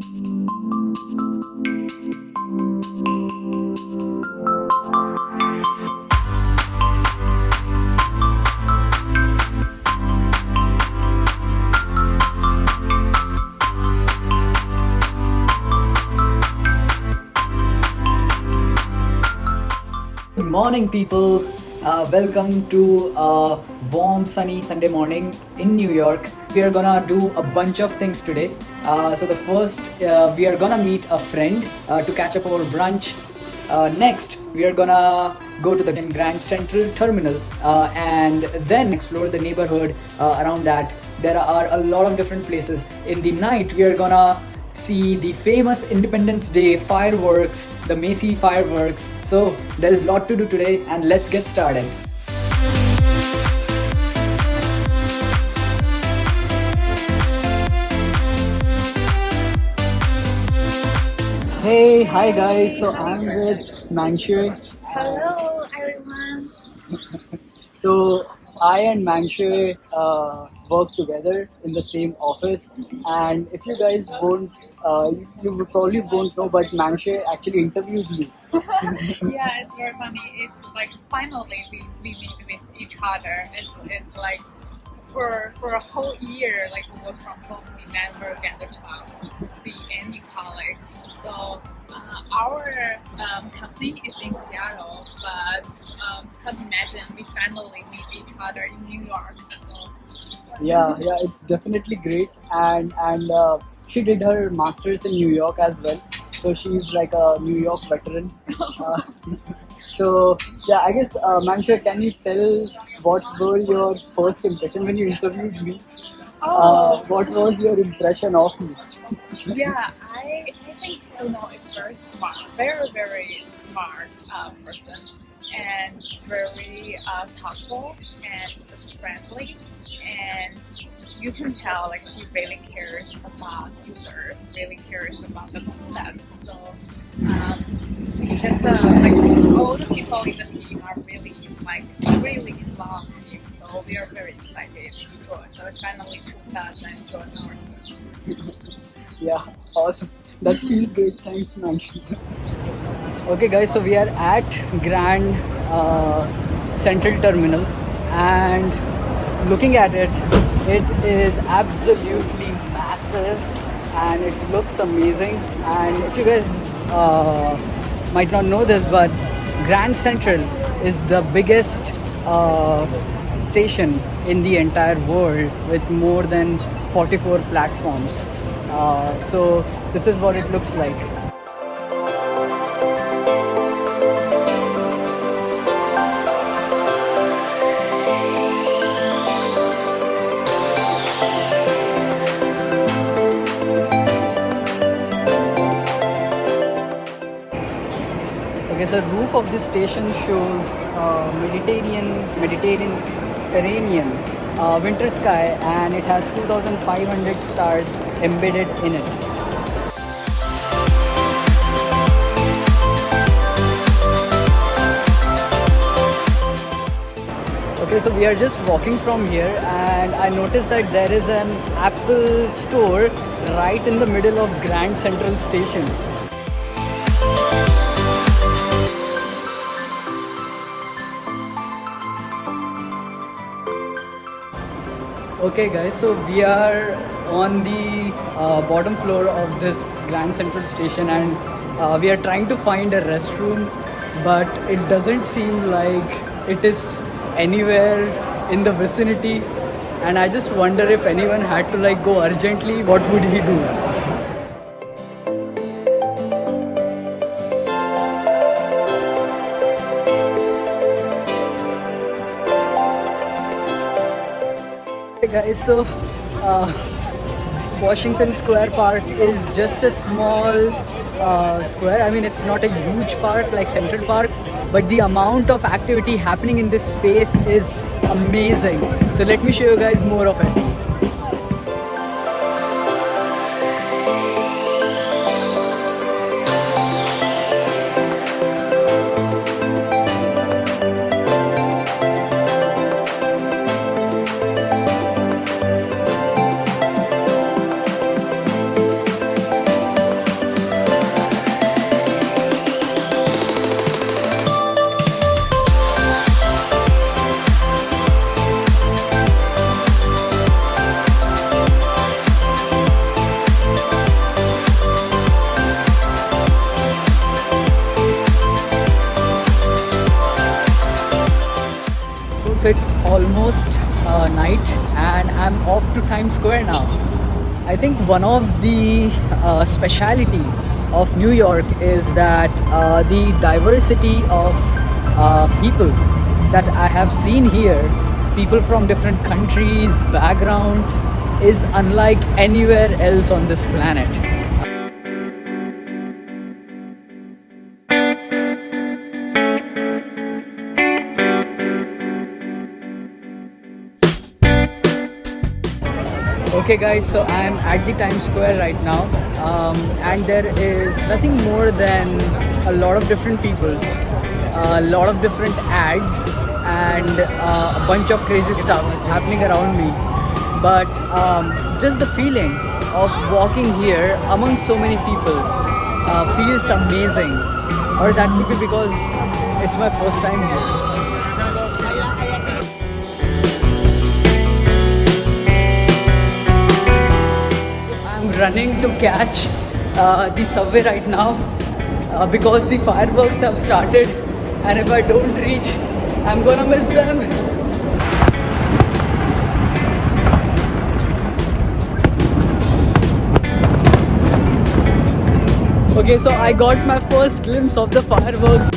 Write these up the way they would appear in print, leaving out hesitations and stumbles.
Good morning, people. Welcome to a warm, sunny Sunday morning in New York. We are gonna do a bunch of things today. So the first, we are gonna meet a friend to catch up over brunch. Next, we are gonna go to the Grand Central Terminal and then explore the neighborhood around that. There are a lot of different places. In the night, we are gonna see the famous Independence Day fireworks, the Macy fireworks. So there is a lot to do today, and let's get started. Hey, hi guys. So I'm with Manchu. Hello, everyone. So I and Manchu work together in the same office, and if you guys won't, you probably won't know, but Manchu actually interviewed me. Yeah, it's very funny. It's like finally we meet with each other. It's like for a whole year, like we work from home, we never get the chance to see any colleague. So our company is in Seattle, but can't imagine we finally meet each other in New York. So Yeah, it's definitely great, and she did her masters in New York as well, so she's like a New York veteran. Uh, so yeah, I guess Manchu, can you tell what were your first impression when you interviewed me? What was your impression of me? yeah, I think is very smart, very smart person, and very thoughtful and friendly, and you can tell like he really cares about users, really cares about the product. So just like all the people in the team are really love him. So we are very excited to join. So finally choose us and join our team. Yeah, awesome. That feels great. Thanks, Manchu. Okay, guys, so we are at Grand Central Terminal, and looking at it, it is absolutely massive and it looks amazing. And if you guys might not know this, but Grand Central is the biggest station in the entire world with more than 44 platforms. So this is what it looks like. Okay, so roof of this station shows Mediterranean winter sky, and it has 2,500 stars embedded in it. Okay, so we are just walking from here, and I noticed that there is an Apple store right in the middle of Grand Central Station. Okay guys, so we are on the bottom floor of this Grand Central Station, and we are trying to find a restroom, but it doesn't seem like it is anywhere in the vicinity, and I just wonder if anyone had to like go urgently, what would he do? Hey guys, so Washington Square Park is just a small square. I mean, it's not a huge park like Central Park, but the amount of activity happening in this space is amazing. So let me show you guys more of it. almost night, and I'm off to Times Square now. I think one of the speciality of New York is that the diversity of people that I have seen here, people from different countries, backgrounds, is unlike anywhere else on this planet. Okay guys, so I'm at the Times Square right now, and there is nothing more than a lot of different people, a lot of different ads, and a bunch of crazy stuff happening around me. But just the feeling of walking here among so many people feels amazing, or that could be because it's my first time here. I'm running to catch the subway right now because the fireworks have started, and if I don't reach, I'm gonna miss them. Okay, so I got my first glimpse of the fireworks.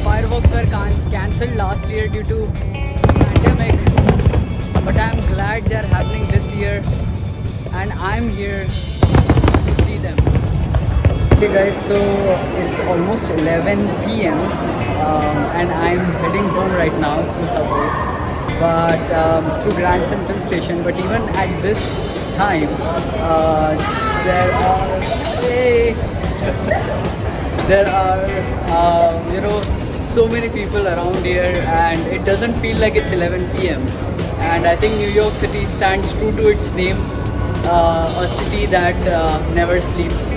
Fireworks were cancelled last year due to pandemic, but I'm glad they're happening this year, and I'm here to see them. Okay guys, so it's almost 11 p.m. And I'm heading home right now through subway, but through Grand Central Station. But even at this time, there are there are so many people around here, and it doesn't feel like it's 11 p.m. And I think New York City stands true to its name, a city that never sleeps.